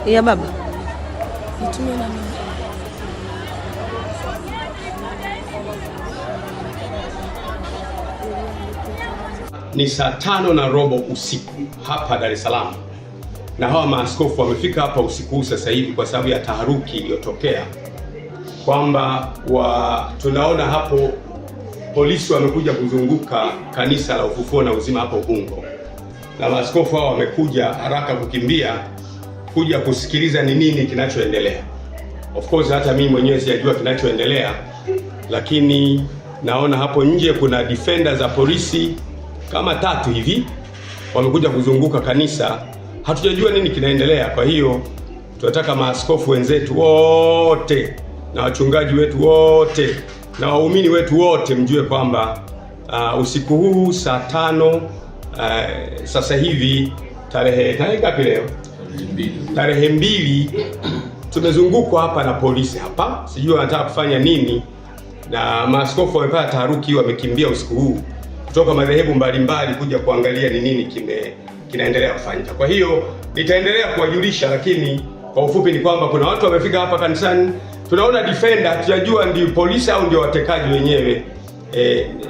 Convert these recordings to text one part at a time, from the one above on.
Ya baba. Ni saa 5:15 usiku hapa Dar es Salaam, na hawa maaskofu wamefika hapa usiku sasa hivi kwa sababu ya taharuki iliyotokea, kwamba tunaona hapo polisi wamekuja kuzunguka kanisa la Ufufuo na Uzima hapo Ubungo, na maaskofu hao wamekuja haraka kukimbia kuja kusikiliza ni nini kinachoendelea. Of course hata mimi mwenyewe sijajua kinachoendelea, lakini naona hapo nje kuna defender za polisi kama 3 hivi wamekuja kuzunguka kanisa. Hatujajua nini kinaendelea. Kwa hiyo tunataka maaskofu wenzetu wote na wachungaji wetu wote na waumini wetu wote mjue kwamba usiku huu saa 5 sasa hivi tarehe ngapi leo? Tarehe 2 tumezungukwa hapa na polisi hapa. Sijui wanataka kufanya nini, na maaskofu wamepata taharuki, wamekimbia usiku huu kutoka madhehebu mbalimbali kuja kuangalia ni nini kinaendelea kufanyika. Kwa hiyo nitaendelea kuwajulisha, lakini kwa ufupi ni kwamba kuna watu wamefika hapa kanisani. Tunaona defender, hatujajua ndio polisi au ndio watekaji wenyewe.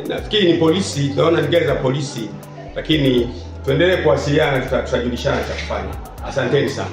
Nafikiri ni polisi, tunaona ni gari za polisi, lakini tuendelee kuwasiliana, tutajulishana cha kufanya. Asanteni sana.